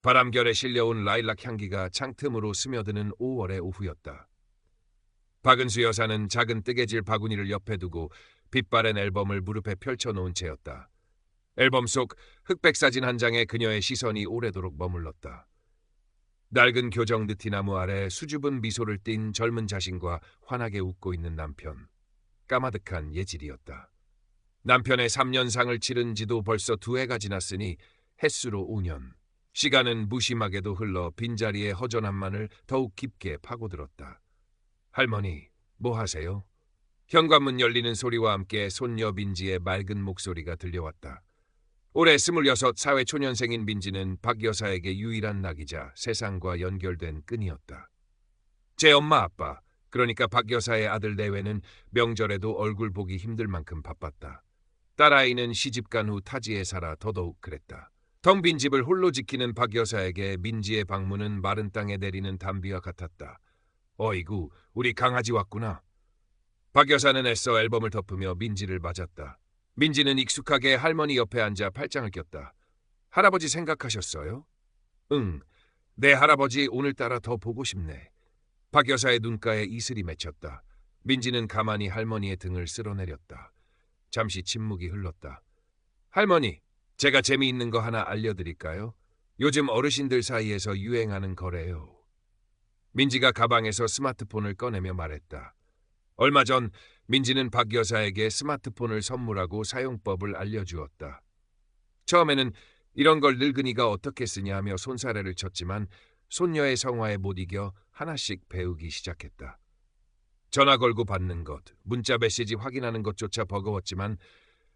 바람결에 실려온 라일락 향기가 창틈으로 스며드는 5월의 오후였다. 박은수 여사는 작은 뜨개질 바구니를 옆에 두고 빛바랜 앨범을 무릎에 펼쳐놓은 채였다. 앨범 속 흑백 사진 한 장에 그녀의 시선이 오래도록 머물렀다. 낡은 교정 느티나무 아래 수줍은 미소를 띤 젊은 자신과 환하게 웃고 있는 남편. 까마득한 예질이었다. 남편의 3년상을 치른 지도 벌써 2해가 지났으니 햇수로 5년. 시간은 무심하게도 흘러 빈자리의 허전함만을 더욱 깊게 파고들었다. 할머니, 뭐 하세요? 현관문 열리는 소리와 함께 손녀 민지의 맑은 목소리가 들려왔다. 올해 26 사회초년생인 민지는 박 여사에게 유일한 낙이자 세상과 연결된 끈이었다. 제 엄마 아빠, 그러니까 박 여사의 아들 내외는 명절에도 얼굴 보기 힘들 만큼 바빴다. 딸아이는 시집간 후 타지에 살아 더더욱 그랬다. 텅 빈 집을 홀로 지키는 박 여사에게 민지의 방문은 마른 땅에 내리는 단비와 같았다. 어이구, 우리 강아지 왔구나. 박 여사는 애써 앨범을 덮으며 민지를 맞았다. 민지는 익숙하게 할머니 옆에 앉아 팔짱을 꼈다. 할아버지 생각하셨어요? 응, 내 할아버지 오늘따라 더 보고 싶네. 박 여사의 눈가에 이슬이 맺혔다. 민지는 가만히 할머니의 등을 쓸어내렸다. 잠시 침묵이 흘렀다. 할머니, 제가 재미있는 거 하나 알려드릴까요? 요즘 어르신들 사이에서 유행하는 거래요. 민지가 가방에서 스마트폰을 꺼내며 말했다. 얼마 전 민지는 박 여사에게 스마트폰을 선물하고 사용법을 알려주었다. 처음에는 이런 걸 늙은이가 어떻게 쓰냐 하며 손사래를 쳤지만 손녀의 성화에 못 이겨 하나씩 배우기 시작했다. 전화 걸고 받는 것, 문자 메시지 확인하는 것조차 버거웠지만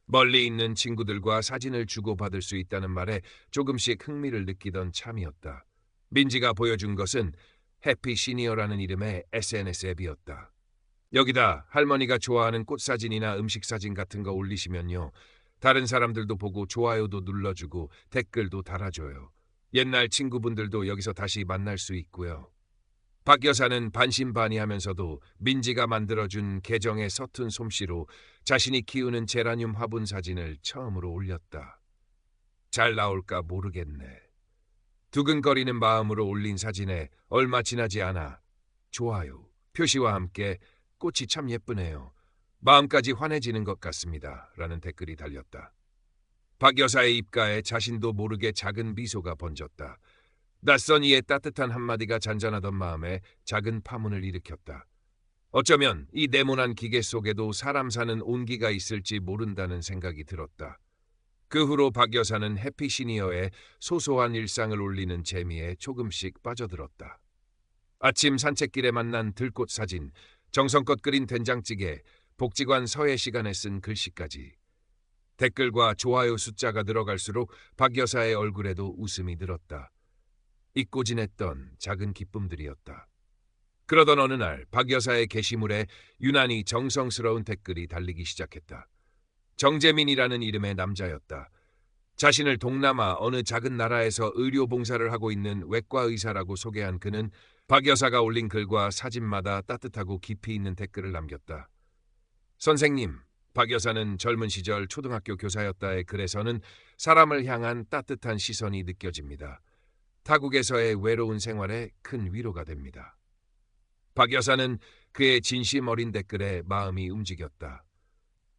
멀리 있는 친구들과 사진을 주고받을 수 있다는 말에 조금씩 흥미를 느끼던 참이었다. 민지가 보여준 것은 해피 시니어라는 이름의 SNS 앱이었다. 여기다 할머니가 좋아하는 꽃사진이나 음식사진 같은 거 올리시면요. 다른 사람들도 보고 좋아요도 눌러주고 댓글도 달아줘요. 옛날 친구분들도 여기서 다시 만날 수 있고요. 박 여사는 반신반의하면서도 민지가 만들어준 계정의 서툰 솜씨로 자신이 키우는 제라늄 화분 사진을 처음으로 올렸다. 잘 나올까 모르겠네. 두근거리는 마음으로 올린 사진에 얼마 지나지 않아 좋아요 표시와 함께 꽃이 참 예쁘네요. 마음까지 환해지는 것 같습니다. 라는 댓글이 달렸다. 박 여사의 입가에 자신도 모르게 작은 미소가 번졌다. 낯선 이의 따뜻한 한마디가 잔잔하던 마음에 작은 파문을 일으켰다. 어쩌면 이 네모난 기계 속에도 사람 사는 온기가 있을지 모른다는 생각이 들었다. 그 후로 박 여사는 해피 시니어의 소소한 일상을 올리는 재미에 조금씩 빠져들었다. 아침 산책길에 만난 들꽃 사진, 정성껏 끓인 된장찌개, 복지관 서예 시간에 쓴 글씨까지. 댓글과 좋아요 숫자가 늘어갈수록 박 여사의 얼굴에도 웃음이 늘었다. 잊고 지냈던 작은 기쁨들이었다. 그러던 어느 날 박 여사의 게시물에 유난히 정성스러운 댓글이 달리기 시작했다. 정재민이라는 이름의 남자였다. 자신을 동남아 어느 작은 나라에서 의료 봉사를 하고 있는 외과 의사라고 소개한 그는 박 여사가 올린 글과 사진마다 따뜻하고 깊이 있는 댓글을 남겼다. 선생님, 박 여사는 젊은 시절 초등학교 교사였다의 글에서는 사람을 향한 따뜻한 시선이 느껴집니다. 타국에서의 외로운 생활에 큰 위로가 됩니다. 박 여사는 그의 진심 어린 댓글에 마음이 움직였다.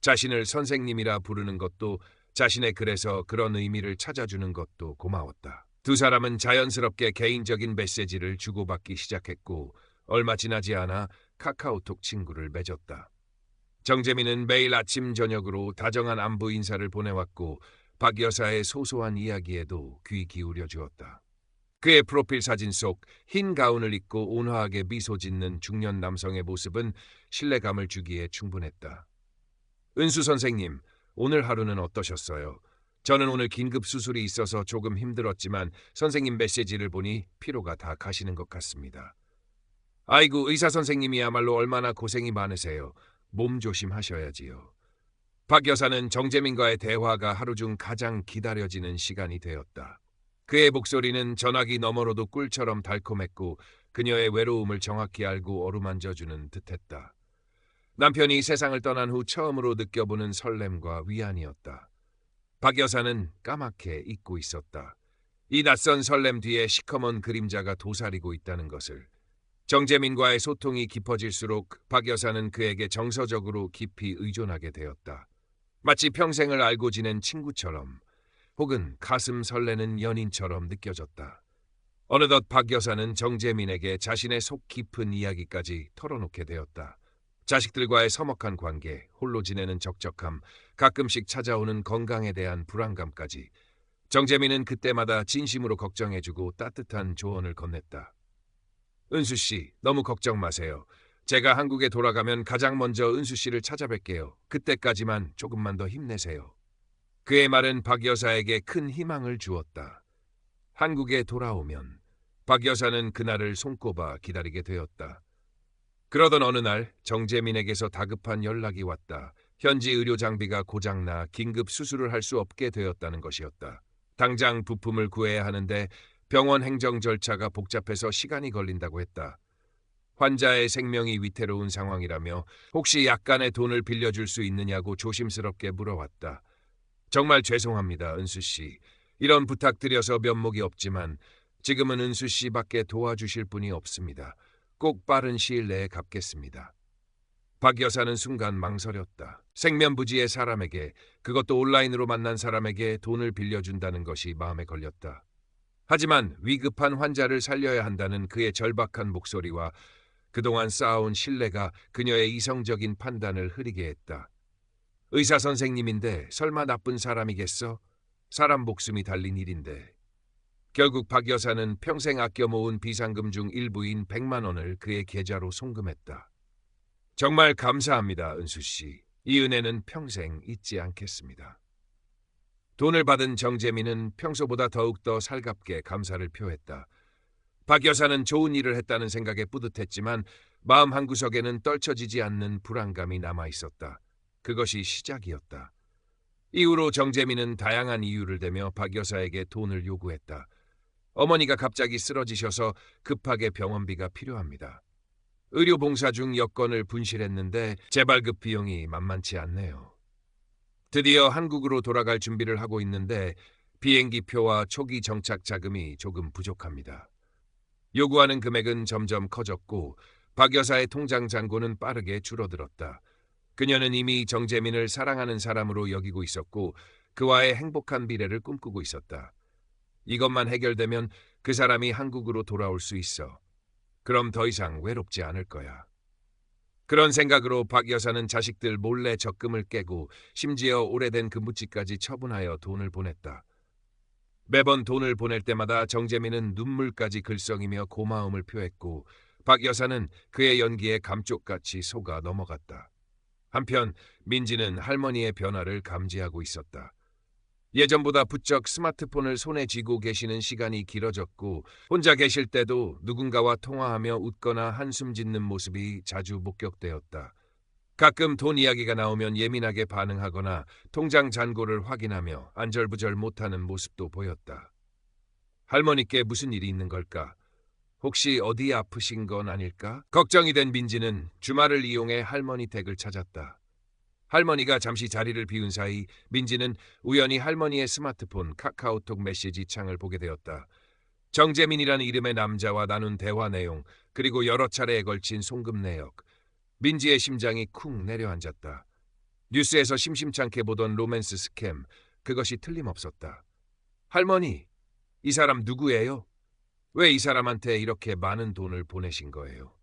자신을 선생님이라 부르는 것도 자신의 글에서 그런 의미를 찾아주는 것도 고마웠다. 두 사람은 자연스럽게 개인적인 메시지를 주고받기 시작했고 얼마 지나지 않아 카카오톡 친구를 맺었다. 정재민은 매일 아침 저녁으로 다정한 안부 인사를 보내왔고 박 여사의 소소한 이야기에도 귀 기울여 주었다. 그의 프로필 사진 속 흰 가운을 입고 온화하게 미소 짓는 중년 남성의 모습은 신뢰감을 주기에 충분했다. 은수 선생님, 오늘 하루는 어떠셨어요? 저는 오늘 긴급 수술이 있어서 조금 힘들었지만 선생님 메시지를 보니 피로가 다 가시는 것 같습니다. 아이고, 의사 선생님이야말로 얼마나 고생이 많으세요. 몸 조심하셔야지요. 박 여사는 정재민과의 대화가 하루 중 가장 기다려지는 시간이 되었다. 그의 목소리는 전화기 너머로도 꿀처럼 달콤했고 그녀의 외로움을 정확히 알고 어루만져주는 듯했다. 남편이 세상을 떠난 후 처음으로 느껴보는 설렘과 위안이었다. 박 여사는 까맣게 잊고 있었다. 이 낯선 설렘 뒤에 시커먼 그림자가 도사리고 있다는 것을. 정재민과의 소통이 깊어질수록 박 여사는 그에게 정서적으로 깊이 의존하게 되었다. 마치 평생을 알고 지낸 친구처럼 혹은 가슴 설레는 연인처럼 느껴졌다. 어느덧 박 여사는 정재민에게 자신의 속 깊은 이야기까지 털어놓게 되었다. 자식들과의 서먹한 관계, 홀로 지내는 적적함, 가끔씩 찾아오는 건강에 대한 불안감까지. 정재민은 그때마다 진심으로 걱정해주고 따뜻한 조언을 건넸다. 은수 씨, 너무 걱정 마세요. 제가 한국에 돌아가면 가장 먼저 은수 씨를 찾아뵐게요. 그때까지만 조금만 더 힘내세요. 그의 말은 박 여사에게 큰 희망을 주었다. 한국에 돌아오면 박 여사는 그날을 손꼽아 기다리게 되었다. 그러던 어느 날 정재민에게서 다급한 연락이 왔다. 현지 의료 장비가 고장나 긴급 수술을 할 수 없게 되었다는 것이었다. 당장 부품을 구해야 하는데 병원 행정 절차가 복잡해서 시간이 걸린다고 했다. 환자의 생명이 위태로운 상황이라며 혹시 약간의 돈을 빌려줄 수 있느냐고 조심스럽게 물어왔다. 정말 죄송합니다, 은수 씨. 이런 부탁드려서 면목이 없지만 지금은 은수 씨밖에 도와주실 분이 없습니다. 꼭 빠른 시일 내에 갚겠습니다. 박 여사는 순간 망설였다. 생면부지의 사람에게, 그것도 온라인으로 만난 사람에게 돈을 빌려준다는 것이 마음에 걸렸다. 하지만 위급한 환자를 살려야 한다는 그의 절박한 목소리와 그동안 쌓아온 신뢰가 그녀의 이성적인 판단을 흐리게 했다. 의사 선생님인데 설마 나쁜 사람이겠어? 사람 목숨이 달린 일인데. 결국 박 여사는 평생 아껴 모은 비상금 중 일부인 100만 원을 그의 계좌로 송금했다. 정말 감사합니다, 은수 씨. 이 은혜는 평생 잊지 않겠습니다. 돈을 받은 정재민은 평소보다 더욱더 살갑게 감사를 표했다. 박 여사는 좋은 일을 했다는 생각에 뿌듯했지만 마음 한구석에는 떨쳐지지 않는 불안감이 남아 있었다. 그것이 시작이었다. 이후로 정재민은 다양한 이유를 대며 박 여사에게 돈을 요구했다. 어머니가 갑자기 쓰러지셔서 급하게 병원비가 필요합니다. 의료봉사 중 여건을 분실했는데 재발급 비용이 만만치 않네요. 드디어 한국으로 돌아갈 준비를 하고 있는데 비행기표와 초기 정착 자금이 조금 부족합니다. 요구하는 금액은 점점 커졌고 박 여사의 통장 잔고는 빠르게 줄어들었다. 그녀는 이미 정재민을 사랑하는 사람으로 여기고 있었고 그와의 행복한 미래를 꿈꾸고 있었다. 이것만 해결되면 그 사람이 한국으로 돌아올 수 있어. 그럼 더 이상 외롭지 않을 거야. 그런 생각으로 박 여사는 자식들 몰래 적금을 깨고 심지어 오래된 근무지까지 처분하여 돈을 보냈다. 매번 돈을 보낼 때마다 정재민은 눈물까지 글썽이며 고마움을 표했고 박 여사는 그의 연기에 감쪽같이 속아 넘어갔다. 한편 민지는 할머니의 변화를 감지하고 있었다. 예전보다 부쩍 스마트폰을 손에 쥐고 계시는 시간이 길어졌고 혼자 계실 때도 누군가와 통화하며 웃거나 한숨 짓는 모습이 자주 목격되었다. 가끔 돈 이야기가 나오면 예민하게 반응하거나 통장 잔고를 확인하며 안절부절 못하는 모습도 보였다. 할머니께 무슨 일이 있는 걸까? 혹시 어디 아프신 건 아닐까? 걱정이 된 민지는 주말을 이용해 할머니 댁을 찾았다. 할머니가 잠시 자리를 비운 사이 민지는 우연히 할머니의 스마트폰 카카오톡 메시지 창을 보게 되었다. 정재민이라는 이름의 남자와 나눈 대화 내용, 그리고 여러 차례에 걸친 송금 내역. 민지의 심장이 쿵 내려앉았다. 뉴스에서 심심찮게 보던 로맨스 스캠, 그것이 틀림없었다. 할머니, 이 사람 누구예요? 왜 이 사람한테 이렇게 많은 돈을 보내신 거예요?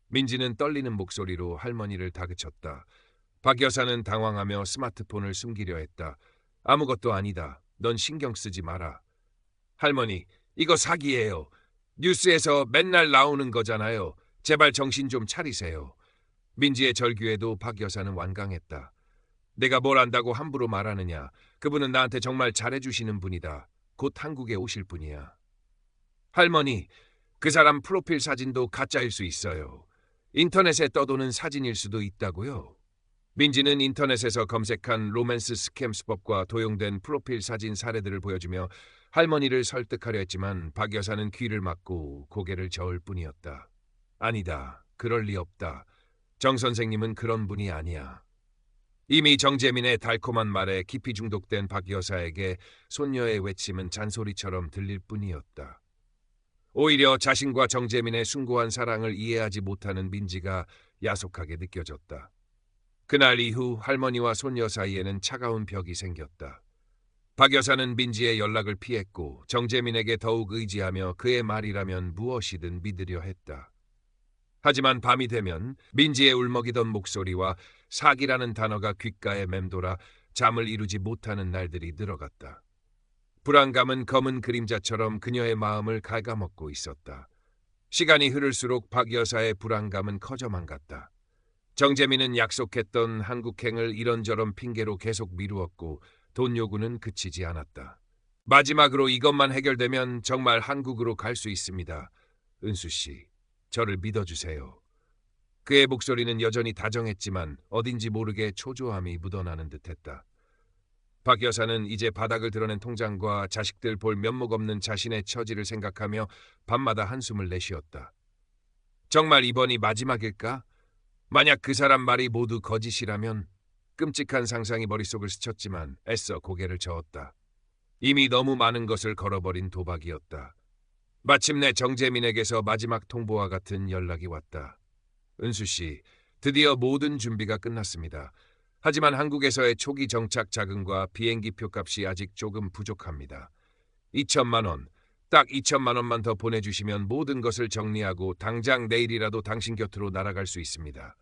민지는 떨리는 목소리로 할머니를 다그쳤다. 박 여사는 당황하며 스마트폰을 숨기려 했다. 아무것도 아니다. 넌 신경 쓰지 마라. 할머니, 이거 사기예요. 뉴스에서 맨날 나오는 거잖아요. 제발 정신 좀 차리세요. 민지의 절규에도 박 여사는 완강했다. 내가 뭘 안다고 함부로 말하느냐. 그분은 나한테 정말 잘해주시는 분이다. 곧 한국에 오실 분이야. 할머니, 그 사람 프로필 사진도 가짜일 수 있어요. 인터넷에 떠도는 사진일 수도 있다고요. 민지는 인터넷에서 검색한 로맨스 스캠 수법과 도용된 프로필 사진 사례들을 보여주며 할머니를 설득하려 했지만 박 여사는 귀를 막고 고개를 저을 뿐이었다. 아니다. 그럴 리 없다. 정 선생님은 그런 분이 아니야. 이미 정재민의 달콤한 말에 깊이 중독된 박 여사에게 손녀의 외침은 잔소리처럼 들릴 뿐이었다. 오히려 자신과 정재민의 숭고한 사랑을 이해하지 못하는 민지가 야속하게 느껴졌다. 그날 이후 할머니와 손녀 사이에는 차가운 벽이 생겼다. 박 여사는 민지의 연락을 피했고 정재민에게 더욱 의지하며 그의 말이라면 무엇이든 믿으려 했다. 하지만 밤이 되면 민지의 울먹이던 목소리와 사기라는 단어가 귓가에 맴돌아 잠을 이루지 못하는 날들이 늘어갔다. 불안감은 검은 그림자처럼 그녀의 마음을 갉아먹고 있었다. 시간이 흐를수록 박 여사의 불안감은 커져만 갔다. 정재민은 약속했던 한국행을 이런저런 핑계로 계속 미루었고 돈 요구는 그치지 않았다. 마지막으로 이것만 해결되면 정말 한국으로 갈 수 있습니다. 은수 씨, 저를 믿어주세요. 그의 목소리는 여전히 다정했지만 어딘지 모르게 초조함이 묻어나는 듯했다. 박 여사는 이제 바닥을 드러낸 통장과 자식들 볼 면목 없는 자신의 처지를 생각하며 밤마다 한숨을 내쉬었다. 정말 이번이 마지막일까? 만약 그 사람 말이 모두 거짓이라면? 끔찍한 상상이 머릿속을 스쳤지만 애써 고개를 저었다. 이미 너무 많은 것을 걸어버린 도박이었다. 마침내 정재민에게서 마지막 통보와 같은 연락이 왔다. 은수 씨, 드디어 모든 준비가 끝났습니다. 하지만 한국에서의 초기 정착 자금과 비행기 표값이 아직 조금 부족합니다. 2천만 원, 딱 2천만 원만 더 보내주시면 모든 것을 정리하고 당장 내일이라도 당신 곁으로 날아갈 수 있습니다.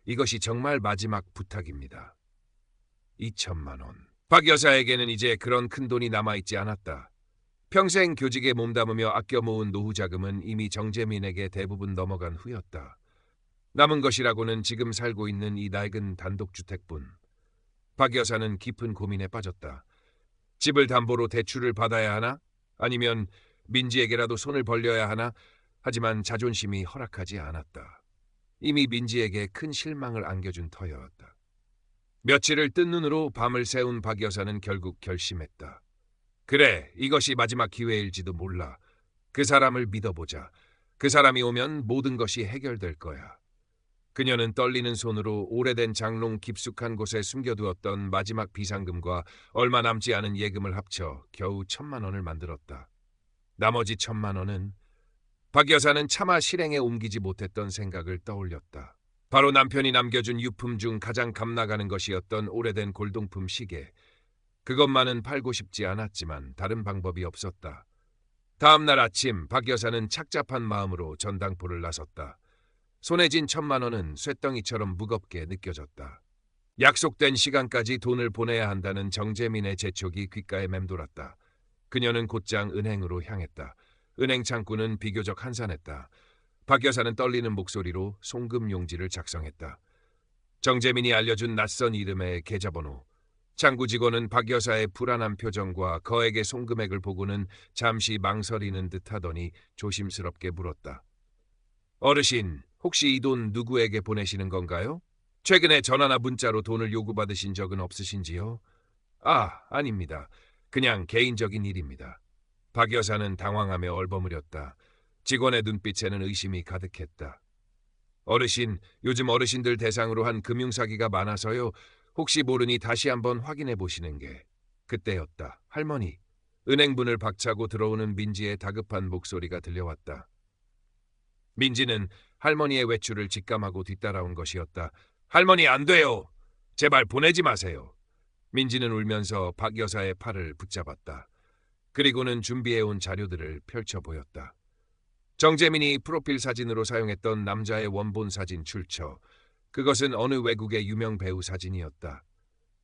이것이 정말 마지막 부탁입니다. 2천만 원. 박 여사에게는 이제 그런 큰 돈이 남아있지 않았다. 평생 교직에 몸담으며 아껴 모은 노후 자금은 이미 정재민에게 대부분 넘어간 후였다. 남은 것이라고는 지금 살고 있는 이 낡은 단독주택뿐. 박 여사는 깊은 고민에 빠졌다. 집을 담보로 대출을 받아야 하나? 아니면 민지에게라도 손을 벌려야 하나? 하지만 자존심이 허락하지 않았다. 이미 민지에게 큰 실망을 안겨준 터였다. 며칠을 뜬 눈으로 밤을 새운 박 여사는 결국 결심했다. 그래, 이것이 마지막 기회일지도 몰라. 그 사람을 믿어보자. 그 사람이 오면 모든 것이 해결될 거야. 그녀는 떨리는 손으로 오래된 장롱 깊숙한 곳에 숨겨두었던 마지막 비상금과 얼마 남지 않은 예금을 합쳐 겨우 1,000만 원을 만들었다. 나머지 1,000만 원은 박 여사는 차마 실행에 옮기지 못했던 생각을 떠올렸다. 바로 남편이 남겨준 유품 중 가장 값나가는 것이었던 오래된 골동품 시계. 그것만은 팔고 싶지 않았지만 다른 방법이 없었다. 다음 날 아침 박 여사는 착잡한 마음으로 전당포를 나섰다. 손에 쥔 1,000만 원은 쇳덩이처럼 무겁게 느껴졌다. 약속된 시간까지 돈을 보내야 한다는 정재민의 재촉이 귓가에 맴돌았다. 그녀는 곧장 은행으로 향했다. 은행 창구는 비교적 한산했다. 박 여사는 떨리는 목소리로 송금 용지를 작성했다. 정재민이 알려준 낯선 이름의 계좌번호. 창구 직원은 박 여사의 불안한 표정과 거액의 송금액을 보고는 잠시 망설이는 듯하더니 조심스럽게 물었다. 어르신, 혹시 이 돈 누구에게 보내시는 건가요? 최근에 전화나 문자로 돈을 요구받으신 적은 없으신지요? 아닙니다. 그냥 개인적인 일입니다. 박 여사는 당황하며 얼버무렸다. 직원의 눈빛에는 의심이 가득했다. 어르신, 요즘 어르신들 대상으로 한 금융사기가 많아서요. 혹시 모르니 다시 한번 확인해 보시는 게. 그때였다. 할머니. 은행 문을 박차고 들어오는 민지의 다급한 목소리가 들려왔다. 민지는 할머니의 외출을 직감하고 뒤따라온 것이었다. 할머니, 안 돼요. 제발 보내지 마세요. 민지는 울면서 박 여사의 팔을 붙잡았다. 그리고는 준비해온 자료들을 펼쳐 보였다. 정재민이 프로필 사진으로 사용했던 남자의 원본 사진 출처. 그것은 어느 외국의 유명 배우 사진이었다.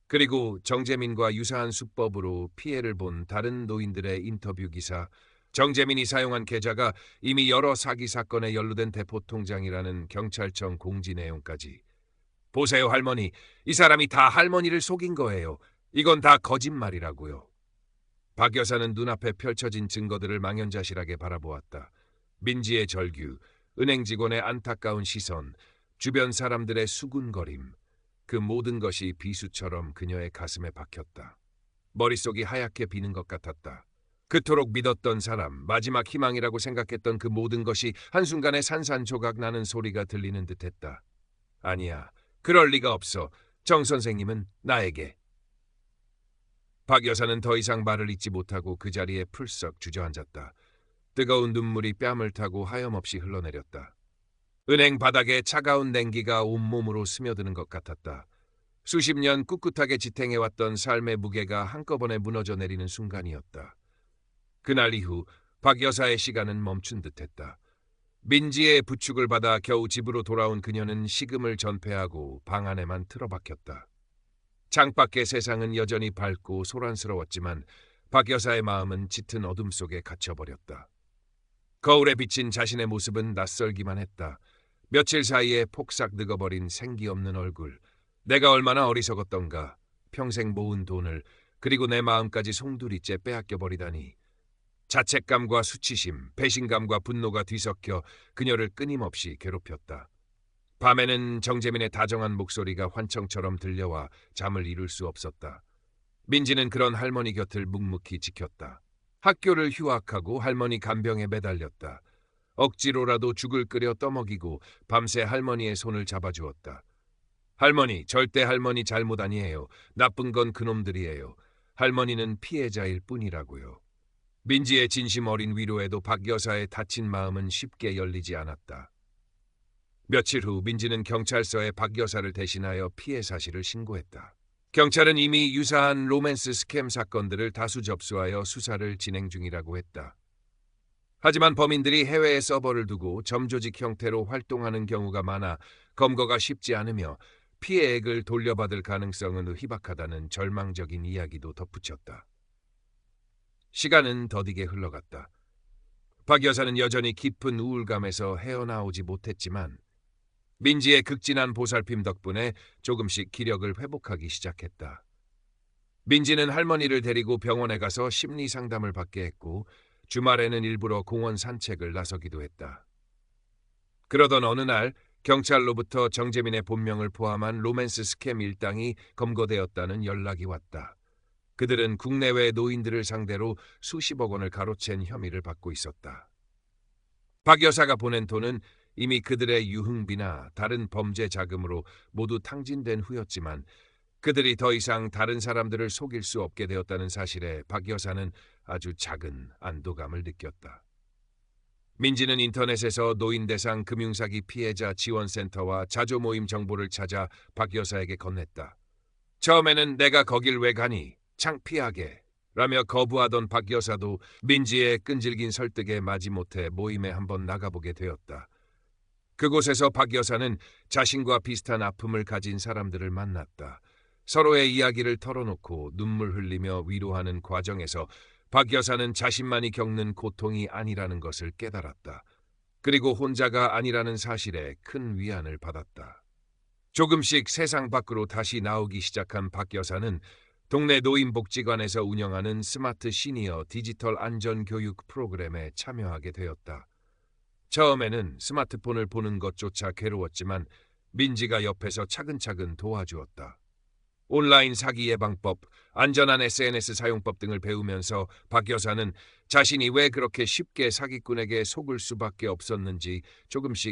그리고 정재민과 유사한 수법으로 피해를 본 다른 노인들의 인터뷰 기사. 정재민이 사용한 계좌가 이미 여러 사기 사건에 연루된 대포통장이라는 경찰청 공지 내용까지. 보세요, 할머니. 이 사람이 다 할머니를 속인 거예요. 이건 다 거짓말이라고요. 박 여사는 눈앞에 펼쳐진 증거들을 망연자실하게 바라보았다. 민지의 절규, 은행 직원의 안타까운 시선, 주변 사람들의 수군거림. 그 모든 것이 비수처럼 그녀의 가슴에 박혔다. 머릿속이 하얗게 비는 것 같았다. 그토록 믿었던 사람, 마지막 희망이라고 생각했던 그 모든 것이 한순간에 산산조각 나는 소리가 들리는 듯했다. 아니야, 그럴 리가 없어. 정 선생님은 나에게. 박 여사는 더 이상 말을 잇지 못하고 그 자리에 풀썩 주저앉았다. 뜨거운 눈물이 뺨을 타고 하염없이 흘러내렸다. 은행 바닥에 차가운 냉기가 온몸으로 스며드는 것 같았다. 수십 년 꿋꿋하게 지탱해왔던 삶의 무게가 한꺼번에 무너져 내리는 순간이었다. 그날 이후 박 여사의 시간은 멈춘 듯했다. 민지의 부축을 받아 겨우 집으로 돌아온 그녀는 식음을 전폐하고 방 안에만 틀어박혔다. 창밖의 세상은 여전히 밝고 소란스러웠지만 박 여사의 마음은 짙은 어둠 속에 갇혀버렸다. 거울에 비친 자신의 모습은 낯설기만 했다. 며칠 사이에 폭삭 늙어버린 생기 없는 얼굴. 내가 얼마나 어리석었던가. 평생 모은 돈을 그리고 내 마음까지 송두리째 빼앗겨버리다니. 자책감과 수치심, 배신감과 분노가 뒤섞여 그녀를 끊임없이 괴롭혔다. 밤에는 정재민의 다정한 목소리가 환청처럼 들려와 잠을 이룰 수 없었다. 민지는 그런 할머니 곁을 묵묵히 지켰다. 학교를 휴학하고 할머니 간병에 매달렸다. 억지로라도 죽을 끓여 떠먹이고 밤새 할머니의 손을 잡아주었다. 할머니, 절대 할머니 잘못 아니에요. 나쁜 건 그놈들이에요. 할머니는 피해자일 뿐이라고요. 민지의 진심 어린 위로에도 박 여사의 다친 마음은 쉽게 열리지 않았다. 며칠 후 민지는 경찰서에 박 여사를 대신하여 피해 사실을 신고했다. 경찰은 이미 유사한 로맨스 스캠 사건들을 다수 접수하여 수사를 진행 중이라고 했다. 하지만 범인들이 해외에 서버를 두고 점조직 형태로 활동하는 경우가 많아 검거가 쉽지 않으며 피해액을 돌려받을 가능성은 희박하다는 절망적인 이야기도 덧붙였다. 시간은 더디게 흘러갔다. 박 여사는 여전히 깊은 우울감에서 헤어나오지 못했지만 민지의 극진한 보살핌 덕분에 조금씩 기력을 회복하기 시작했다. 민지는 할머니를 데리고 병원에 가서 심리 상담을 받게 했고 주말에는 일부러 공원 산책을 나서기도 했다. 그러던 어느 날 경찰로부터 정재민의 본명을 포함한 로맨스 스캠 일당이 검거되었다는 연락이 왔다. 그들은 국내외 노인들을 상대로 수십억 원을 가로챈 혐의를 받고 있었다. 박 여사가 보낸 돈은 이미 그들의 유흥비나 다른 범죄 자금으로 모두 탕진된 후였지만 그들이 더 이상 다른 사람들을 속일 수 없게 되었다는 사실에 박 여사는 아주 작은 안도감을 느꼈다. 민지는 인터넷에서 노인 대상 금융사기 피해자 지원센터와 자조 모임 정보를 찾아 박 여사에게 건넸다. 처음에는 내가 거길 왜 가니? 창피하게. 라며 거부하던 박 여사도 민지의 끈질긴 설득에 마지못해 모임에 한번 나가보게 되었다. 그곳에서 박 여사는 자신과 비슷한 아픔을 가진 사람들을 만났다. 서로의 이야기를 털어놓고 눈물 흘리며 위로하는 과정에서 박 여사는 자신만이 겪는 고통이 아니라는 것을 깨달았다. 그리고 혼자가 아니라는 사실에 큰 위안을 받았다. 조금씩 세상 밖으로 다시 나오기 시작한 박 여사는 동네 노인복지관에서 운영하는 스마트 시니어 디지털 안전교육 프로그램에 참여하게 되었다. 처음에는 스마트폰을 보는 것조차 괴로웠지만 민지가 옆에서 차근차근 도와주었다. 온라인 사기 예방법, 안전한 SNS 사용법 등을 배우면서 박 여사는 자신이 왜 그렇게 쉽게 사기꾼에게 속을 수밖에 없었는지 조금씩